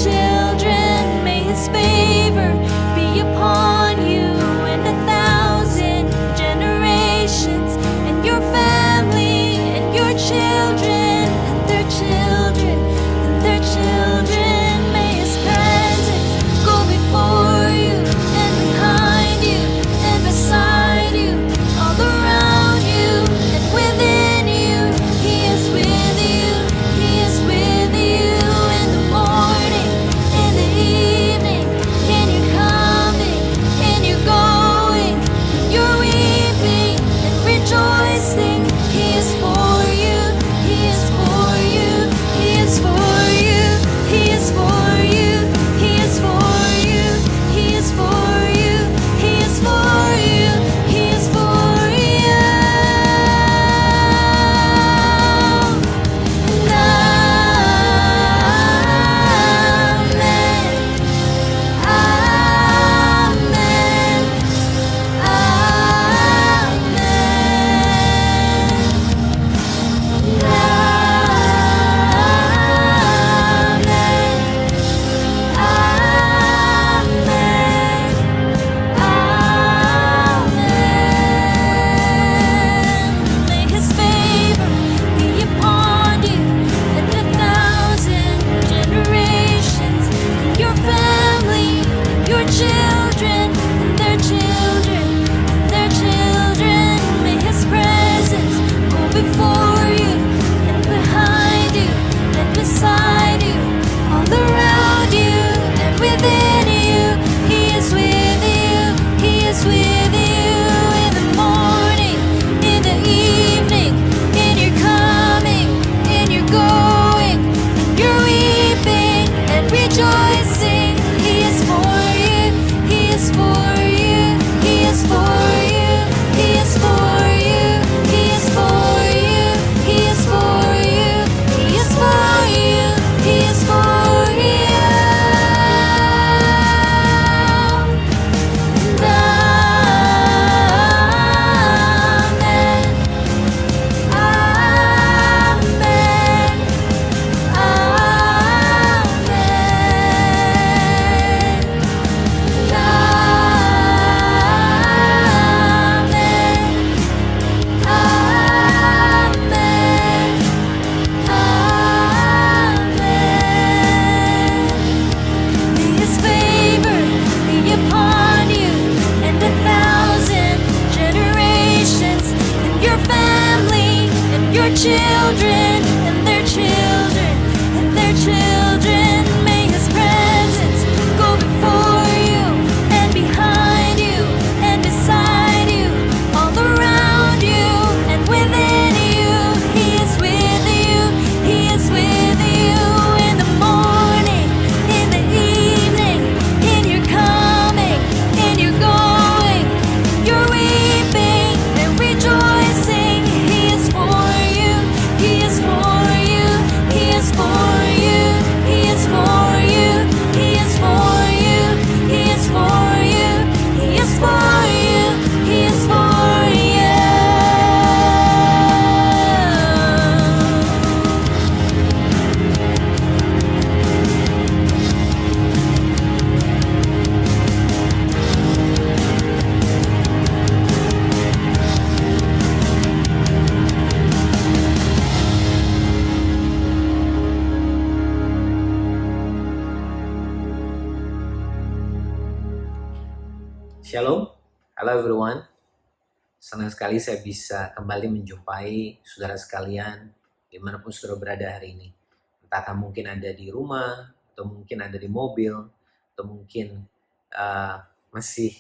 children. May His favor be upon you and 1,000 generations, and your family, and your children, and their children, and their children. May His presence go before you, and behind you, and beside you, all around you, and within you. He is with you, He is with you in the morning, in the evening, in your coming, in your going, in your weeping and rejoicing. He is for you, He is for you, He is for you, He is for you, He is for you, He is for you, He is for you, He is for you. May His favor be upon you and 1,000 generations, and your family, and your children, and their children, and their children. May His presence go before you, and behind you, and beside you, all around you, and within you. He is with you, He is with you in the morning, in the evening, in your coming, in your going, in your weeping and rejoicing. He is for you, He is for you, He is for you, He is for you, He is for you, He is for you, He is for you, He is for you. And amen, amen, May His favor be upon you and 1,000 generations, and your family, and your children, and their children, and their children. May His presence go before you, and behind you, and beside you, all around you, and within you. He is with you, He is with you in the morning, in the evening, in your coming, in your going, your weeping and rejoicing. He is for you, He is for you, He is for you, He is for you, He is for you, He is for you, He is for you, He is for you. Shalom, halo everyone. Senang sekali saya bisa kembali menjumpai saudara sekalian dimanapun saudara berada hari ini. Entahkah mungkin ada di rumah, atau mungkin ada di mobil, atau mungkin masih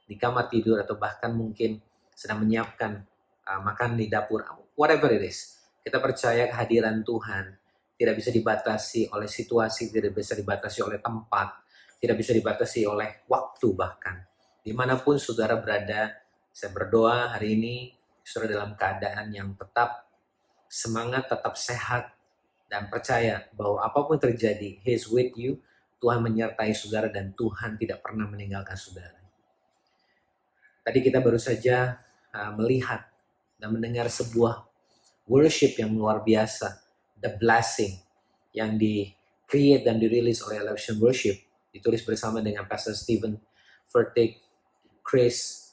di kamar tidur, atau bahkan mungkin sedang menyiapkan makan di dapur. Whatever it is, kita percaya kehadiran Tuhan tidak bisa dibatasi oleh situasi, tidak bisa dibatasi oleh tempat, tidak bisa dibatasi oleh waktu bahkan. Dimanapun saudara berada, saya berdoa hari ini saudara dalam keadaan yang tetap semangat, tetap sehat, dan percaya bahwa apapun terjadi, He is with you. Tuhan menyertai saudara dan Tuhan tidak pernah meninggalkan saudara. Tadi kita baru saja melihat dan mendengar sebuah worship yang luar biasa, the blessing yang create dan dirilis oleh Elevation Worship, ditulis bersama dengan Pastor Stephen Furtick, Chris,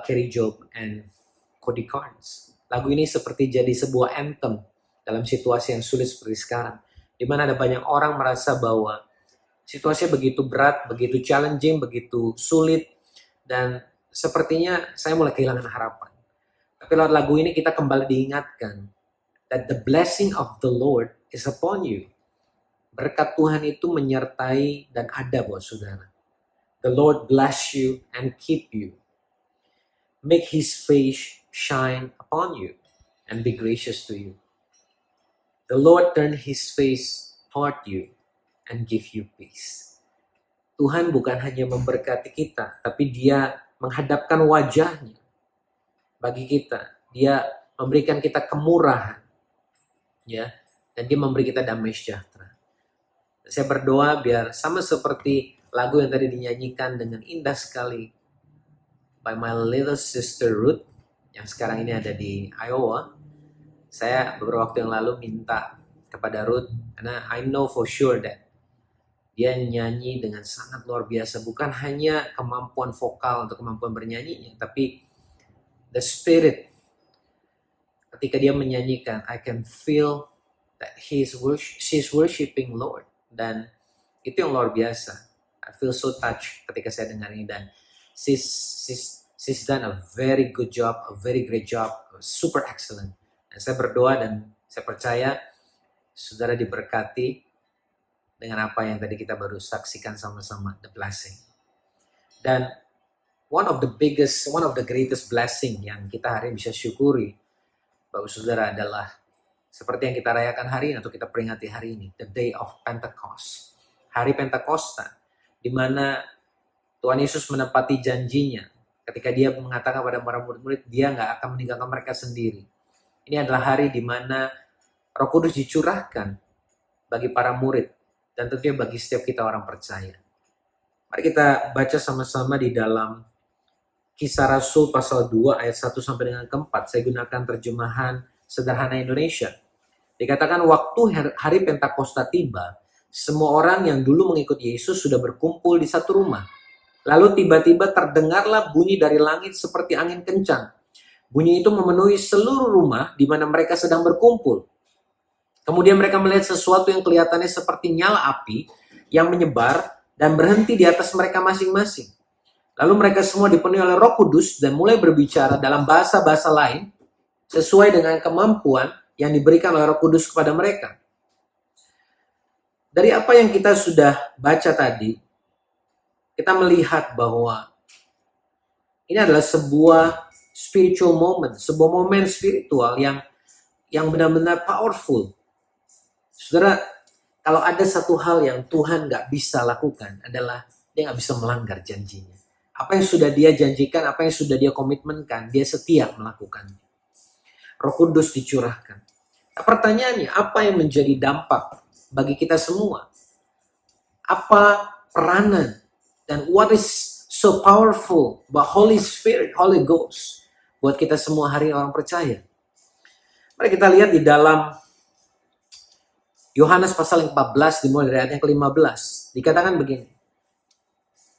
Kerry Job, and Cody Carnes. Lagu ini seperti jadi sebuah anthem dalam situasi yang sulit seperti sekarang, di mana ada banyak orang merasa bahwa situasinya begitu berat, begitu challenging, begitu sulit, dan sepertinya saya mulai kehilangan harapan. Tapi lewat lagu ini kita kembali diingatkan that the blessing of the Lord is upon you. Berkat Tuhan itu menyertai dan ada buat saudara. The Lord bless you and keep you. Make His face shine upon you and be gracious to you. The Lord turn His face toward you and give you peace. Tuhan bukan hanya memberkati kita, tapi Dia menghadapkan wajahnya bagi kita. Dia memberikan kita kemurahan, ya, dan Dia memberi kita damai sejahtera. Saya berdoa biar sama seperti lagu yang tadi dinyanyikan dengan indah sekali by my little sister Ruth, yang sekarang ini ada di Iowa. Saya beberapa waktu yang lalu minta kepada Ruth, karena I know for sure that dia nyanyi dengan sangat luar biasa. Bukan hanya kemampuan vokal atau kemampuan bernyanyinya, tapi the spirit. Ketika dia menyanyikan, I can feel that she's worshiping Lord. Dan itu yang luar biasa. I feel so touched ketika saya dengar ini. Dan she's done a very good job, a very great job, super excellent. Dan saya berdoa dan saya percaya saudara diberkati dengan apa yang tadi kita baru saksikan sama-sama, the blessing. Dan one of the greatest blessing yang kita hari ini bisa syukuri, Bapak Saudara, adalah seperti yang kita rayakan hari ini atau kita peringati hari ini, the day of Pentecost. Hari Pentakosta, di mana Tuhan Yesus menepati janjinya ketika Dia mengatakan pada para murid-murid, Dia nggak akan meninggalkan mereka sendiri. Ini adalah hari di mana Roh Kudus dicurahkan bagi para murid dan tentunya bagi setiap kita orang percaya. Mari kita baca sama-sama di dalam Kisah Rasul pasal 2 ayat 1 sampai dengan ke-4. Saya gunakan terjemahan sederhana Indonesia. Dikatakan waktu hari Pentakosta tiba, semua orang yang dulu mengikut Yesus sudah berkumpul di satu rumah. Lalu tiba-tiba terdengarlah bunyi dari langit seperti angin kencang. Bunyi itu memenuhi seluruh rumah di mana mereka sedang berkumpul. Kemudian mereka melihat sesuatu yang kelihatannya seperti nyala api yang menyebar dan berhenti di atas mereka masing-masing. Lalu mereka semua dipenuhi oleh Roh Kudus dan mulai berbicara dalam bahasa-bahasa lain sesuai dengan kemampuan yang diberikan oleh Roh Kudus kepada mereka. Dari apa yang kita sudah baca tadi, kita melihat bahwa ini adalah sebuah spiritual moment, sebuah momen spiritual yang benar-benar powerful. Saudara, kalau ada satu hal yang Tuhan gak bisa lakukan adalah Dia gak bisa melanggar janjinya. Apa yang sudah Dia janjikan, apa yang sudah Dia komitmenkan, Dia setia melakukannya. Roh Kudus dicurahkan. Nah, pertanyaannya, apa yang menjadi dampak bagi kita semua? Apa peranan dan what is so powerful about Holy Spirit, Holy Ghost buat kita semua hari orang percaya? Mari kita lihat di dalam Yohanes pasal yang 14 dimulai dari ayat yang ke-15. Dikatakan begini.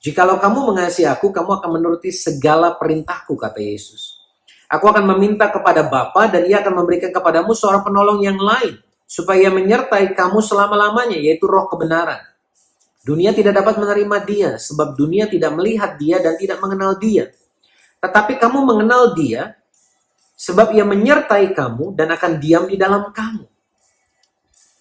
Jikalau kamu mengasihi aku, kamu akan menuruti segala perintahku, kata Yesus. Aku akan meminta kepada Bapa dan Ia akan memberikan kepadamu seorang penolong yang lain, supaya Ia menyertai kamu selama-lamanya, yaitu Roh kebenaran. Dunia tidak dapat menerima Dia, sebab dunia tidak melihat Dia dan tidak mengenal Dia. Tetapi kamu mengenal Dia, sebab Ia menyertai kamu dan akan diam di dalam kamu.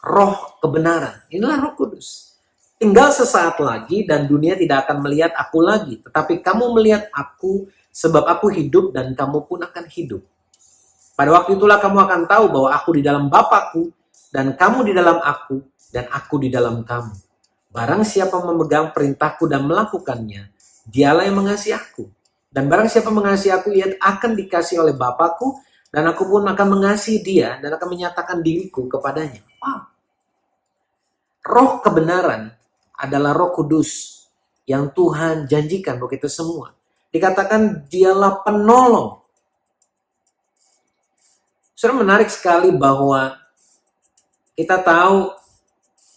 Roh kebenaran, inilah Roh Kudus. Tinggal sesaat lagi dan dunia tidak akan melihat aku lagi. Tetapi kamu melihat aku sebab aku hidup dan kamu pun akan hidup. Pada waktu itulah kamu akan tahu bahwa aku di dalam Bapa-Ku dan kamu di dalam aku dan aku di dalam kamu. Barang siapa memegang perintahku dan melakukannya, dialah yang mengasihi aku. Dan barang siapa mengasihi aku, ia akan dikasihi oleh Bapa-Ku dan aku pun akan mengasihi dia dan akan menyatakan diriku kepadanya. Wow. Roh kebenaran adalah Roh Kudus yang Tuhan janjikan buat kita semua. Dikatakan dialah penolong. Saudara, menarik sekali bahwa kita tahu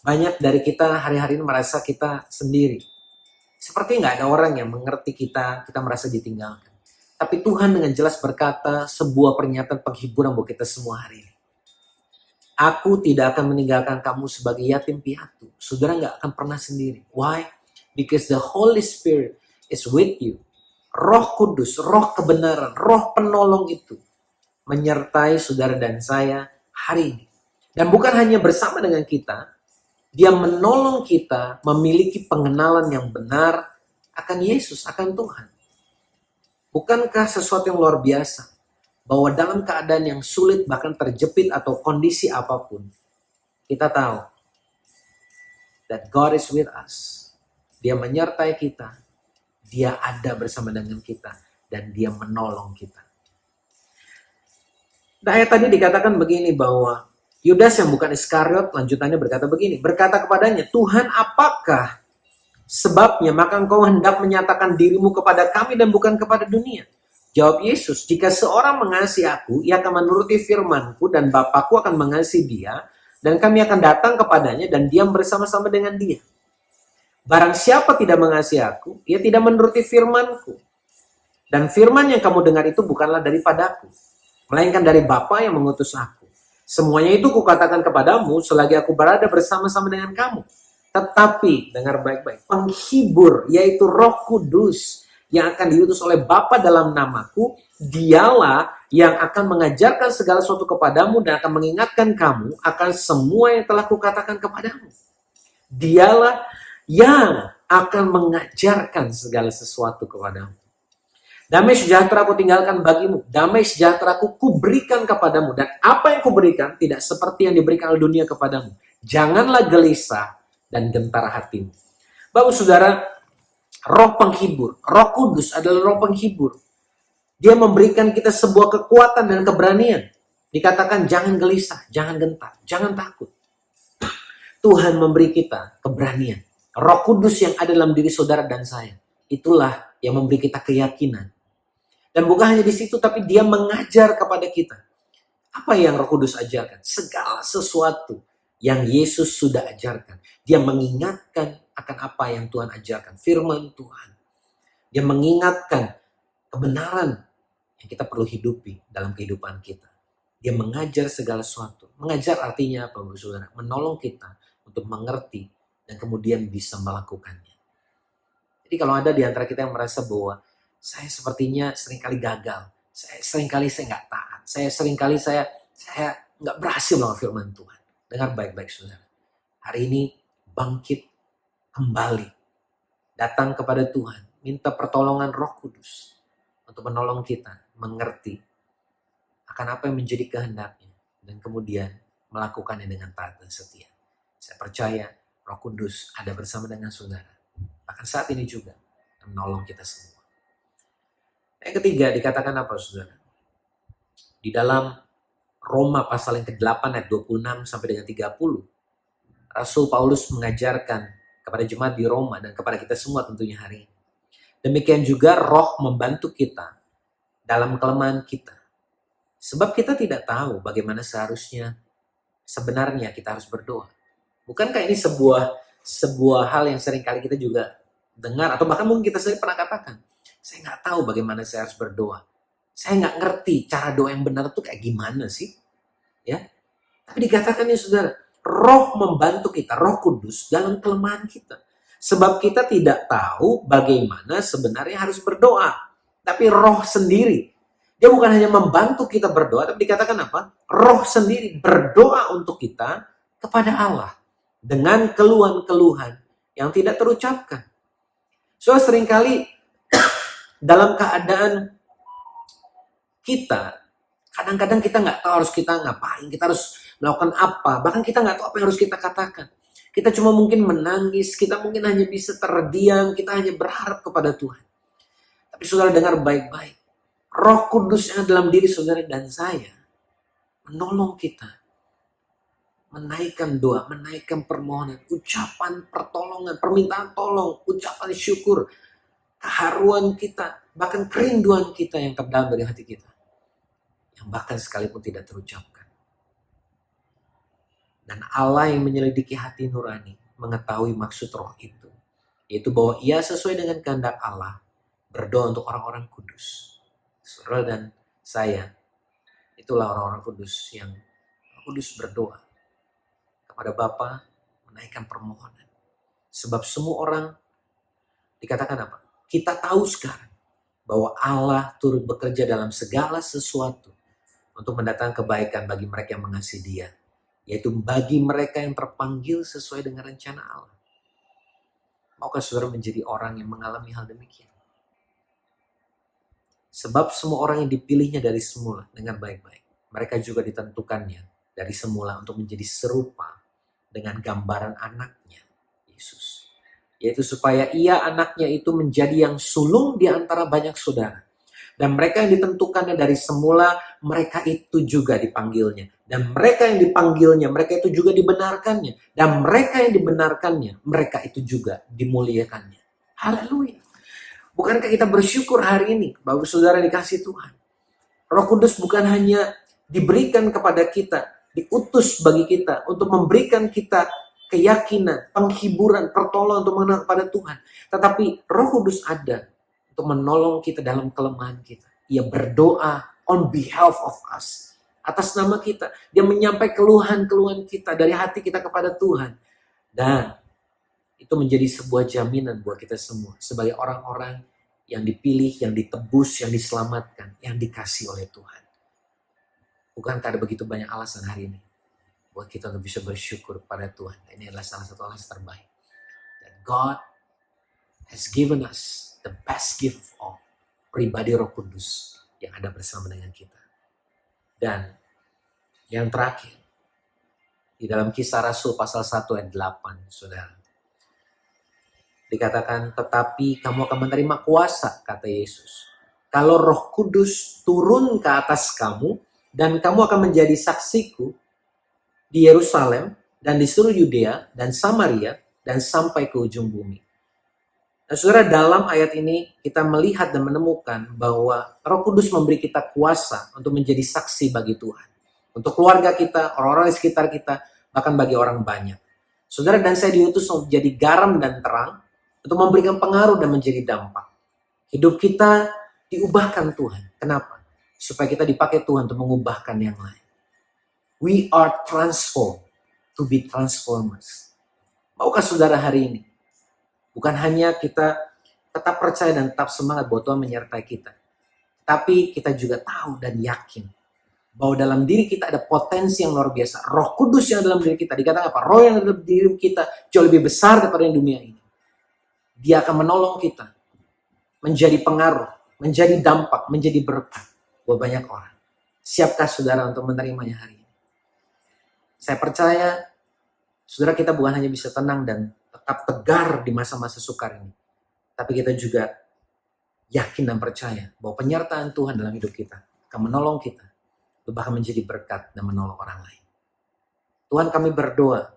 Banyak dari kita hari-hari ini merasa kita sendiri. Seperti nggak ada orang yang mengerti kita merasa ditinggalkan. Tapi Tuhan dengan jelas berkata sebuah pernyataan penghiburan buat kita semua hari ini. Aku tidak akan meninggalkan kamu sebagai yatim piatu. Saudara nggak akan pernah sendiri. Why? Because the Holy Spirit is with you. Roh Kudus, roh kebenaran, roh penolong itu menyertai saudara dan saya hari ini. Dan bukan hanya bersama dengan kita, dia menolong kita memiliki pengenalan yang benar akan Yesus, akan Tuhan. Bukankah sesuatu yang luar biasa? Bahwa dalam keadaan yang sulit, bahkan terjepit atau kondisi apapun, kita tahu that God is with us. Dia menyertai kita, dia ada bersama dengan kita, dan dia menolong kita. Nah, ayat tadi dikatakan begini bahwa Yudas yang bukan Iskariot lanjutannya berkata begini, berkata kepadanya, Tuhan apakah sebabnya maka engkau hendak menyatakan dirimu kepada kami dan bukan kepada dunia? Jawab Yesus, jika seorang mengasihi aku, ia akan menuruti firman-Ku dan Bapa-Ku akan mengasihi dia, dan kami akan datang kepadanya dan diam bersama-sama dengan dia. Barang siapa tidak mengasihi aku, ia tidak menuruti firman-Ku. Dan firman yang kamu dengar itu bukanlah daripadaku, melainkan dari Bapa yang mengutus aku. Semuanya itu kukatakan kepadamu selagi aku berada bersama-sama dengan kamu. Tetapi, dengar baik-baik, penghibur, yaitu Roh Kudus, yang akan diutus oleh Bapa dalam namaku, dialah yang akan mengajarkan segala sesuatu kepadamu dan akan mengingatkan kamu akan semua yang telah kukatakan kepadamu. Dialah yang akan mengajarkan segala sesuatu kepadamu. Damai sejahtera aku tinggalkan bagimu, damai sejahtera aku kuberikan kepadamu, dan apa yang kuberikan tidak seperti yang diberikan oleh dunia kepadamu. Janganlah gelisah dan gentar hatimu. Bapak saudara, Roh penghibur, Roh Kudus adalah roh penghibur. Dia memberikan kita sebuah kekuatan dan keberanian. Dikatakan jangan gelisah, jangan gentar, jangan takut. Tuhan memberi kita keberanian. Roh Kudus yang ada dalam diri saudara dan saya. Itulah yang memberi kita keyakinan. Dan bukan hanya di situ, tapi dia mengajar kepada kita. Apa yang Roh Kudus ajarkan? Segala sesuatu yang Yesus sudah ajarkan. Dia mengingatkan akan apa yang Tuhan ajarkan, firman Tuhan. Dia mengingatkan kebenaran yang kita perlu hidupi dalam kehidupan kita. Dia mengajar segala sesuatu. Mengajar artinya apa, saudara? Menolong kita untuk mengerti dan kemudian bisa melakukannya. Jadi kalau ada di antara kita yang merasa bahwa saya sepertinya seringkali gagal, seringkali saya nggak taat, seringkali saya nggak berhasil melakukan firman Tuhan. Dengar baik-baik saudara. Hari ini bangkit kembali, datang kepada Tuhan, minta pertolongan Roh Kudus untuk menolong kita mengerti akan apa yang menjadi kehendaknya dan kemudian melakukannya dengan taat dan setia. Saya percaya Roh Kudus ada bersama dengan saudara, bahkan saat ini juga menolong kita semua. Yang ketiga dikatakan apa saudara? Di dalam Roma pasal yang ke-8 ayat 26 sampai dengan 30, Rasul Paulus mengajarkan kepada jemaat di Roma dan kepada kita semua tentunya hari ini. Demikian juga Roh membantu kita dalam kelemahan kita. Sebab kita tidak tahu bagaimana sebenarnya kita harus berdoa. Bukankah ini sebuah hal yang seringkali kita juga dengar atau bahkan mungkin kita sendiri pernah katakan, saya nggak tahu bagaimana saya harus berdoa. Saya nggak ngerti cara doa yang benar itu kayak gimana sih, ya? Tapi dikatakan ya saudara, Roh membantu kita, Roh Kudus dalam kelemahan kita. Sebab kita tidak tahu bagaimana sebenarnya harus berdoa. Tapi Roh sendiri, dia bukan hanya membantu kita berdoa, tapi dikatakan apa? Roh sendiri berdoa untuk kita kepada Allah dengan keluhan-keluhan yang tidak terucapkan. So seringkali dalam keadaan kita, kadang-kadang kita nggak tahu harus kita ngapain, kita harus melakukan apa, bahkan kita nggak tahu apa yang harus kita katakan. Kita cuma mungkin menangis, kita mungkin hanya bisa terdiam, kita hanya berharap kepada Tuhan. Tapi saudara dengar baik-baik, Roh Kudus yang dalam diri saudara dan saya menolong kita, menaikkan doa, menaikkan permohonan, ucapan pertolongan, permintaan tolong, ucapan syukur, keharuan kita, bahkan kerinduan kita yang terdalam dari hati kita, yang bahkan sekalipun tidak terucapkan. Dan Allah yang menyelidiki hati nurani mengetahui maksud roh itu. Yaitu bahwa ia sesuai dengan kehendak Allah berdoa untuk orang-orang kudus. Saudara dan saya, itulah orang-orang kudus yang kudus berdoa kepada Bapa, menaikkan permohonan. Sebab semua orang dikatakan apa? Kita tahu sekarang bahwa Allah turut bekerja dalam segala sesuatu untuk mendatangkan kebaikan bagi mereka yang mengasihi Dia, yaitu bagi mereka yang terpanggil sesuai dengan rencana Allah. Maukah saudara menjadi orang yang mengalami hal demikian? Sebab semua orang yang dipilihnya dari semula dengan baik-baik, mereka juga ditentukannya dari semula untuk menjadi serupa dengan gambaran anaknya, Yesus. Yaitu supaya ia anaknya itu menjadi yang sulung di antara banyak saudara. Dan mereka yang ditentukannya dari semula, mereka itu juga dipanggilnya. Dan mereka yang dipanggilnya, mereka itu juga dibenarkannya. Dan mereka yang dibenarkannya, mereka itu juga dimuliakannya. Haleluya. Bukankah kita bersyukur hari ini, Bapak Saudara dikasih Tuhan. Roh Kudus bukan hanya diberikan kepada kita, diutus bagi kita untuk memberikan kita keyakinan, penghiburan, pertolongan untuk mengenal kepada Tuhan. Tetapi Roh Kudus ada untuk menolong kita dalam kelemahan kita. Ia berdoa on behalf of us. Atas nama kita. Dia menyampaikan keluhan-keluhan kita dari hati kita kepada Tuhan. Dan itu menjadi sebuah jaminan buat kita semua. Sebagai orang-orang yang dipilih, yang ditebus, yang diselamatkan, yang dikasih oleh Tuhan. Bukankah ada begitu banyak alasan hari ini buat kita untuk bisa bersyukur pada Tuhan. Ini adalah salah satu alasan terbaik. That God has given us the best gift of all. Pribadi Roh Kudus yang ada bersama dengan kita. Dan yang terakhir, di dalam Kisah Rasul pasal 1 ayat 8, saudara. Dikatakan, tetapi kamu akan menerima kuasa, kata Yesus. Kalau Roh Kudus turun ke atas kamu, dan kamu akan menjadi saksiku di Yerusalem, dan di seluruh Yudea, dan Samaria, dan sampai ke ujung bumi. Nah, saudara, dalam ayat ini kita melihat dan menemukan bahwa Roh Kudus memberi kita kuasa untuk menjadi saksi bagi Tuhan. Untuk keluarga kita, orang-orang di sekitar kita, bahkan bagi orang banyak. Saudara dan saya diutus untuk jadi garam dan terang, untuk memberikan pengaruh dan menjadi dampak. Hidup kita diubahkan Tuhan. Kenapa? Supaya kita dipakai Tuhan untuk mengubahkan yang lain. We are transformed to be transformers. Maukah saudara hari ini? Bukan hanya kita tetap percaya dan tetap semangat bahwa Tuhan menyertai kita. Tapi kita juga tahu dan yakin bahwa dalam diri kita ada potensi yang luar biasa. Roh Kudus yang dalam diri kita. Dikatakan apa? Roh yang dalam diri kita jauh lebih besar daripada yang dunia ini. Dia akan menolong kita menjadi pengaruh, menjadi dampak, menjadi berkat buat banyak orang. Siapkah saudara untuk menerimanya hari ini? Saya percaya saudara kita bukan hanya bisa tenang dan tetap tegar di masa-masa sukar ini. Tapi kita juga yakin dan percaya bahwa penyertaan Tuhan dalam hidup kita akan menolong kita untuk bahkan menjadi berkat dan menolong orang lain. Tuhan, kami berdoa.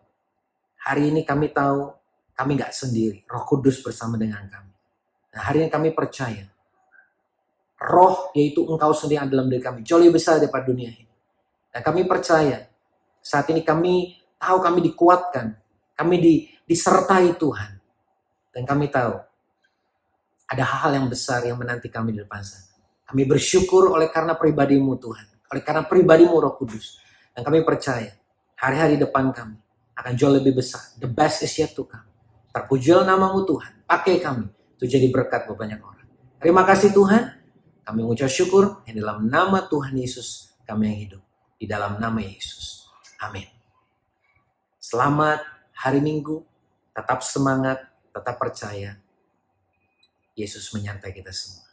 Hari ini kami tahu kami gak sendiri. Roh Kudus bersama dengan kami. Nah, hari ini kami percaya Roh yaitu Engkau sendiri yang dalam diri kami jauh lebih besar daripada dunia ini. Dan kami percaya saat ini kami tahu kami dikuatkan. Kami disertai Tuhan. Dan kami tahu ada hal-hal yang besar yang menanti kami di depan sana. Kami bersyukur oleh karena pribadi-Mu Tuhan. Oleh karena pribadi-Mu Roh Kudus. Dan kami percaya hari-hari depan kami akan jauh lebih besar. The best is yet to come. Terpujilah nama-Mu Tuhan. Pakai kami untuk jadi berkat buat banyak orang. Terima kasih Tuhan. Kami mengucap syukur yang dalam nama Tuhan Yesus kami yang hidup. Di dalam nama Yesus. Amin. Selamat hari Minggu. Tetap semangat. Tetap percaya. Yesus menyertai kita semua.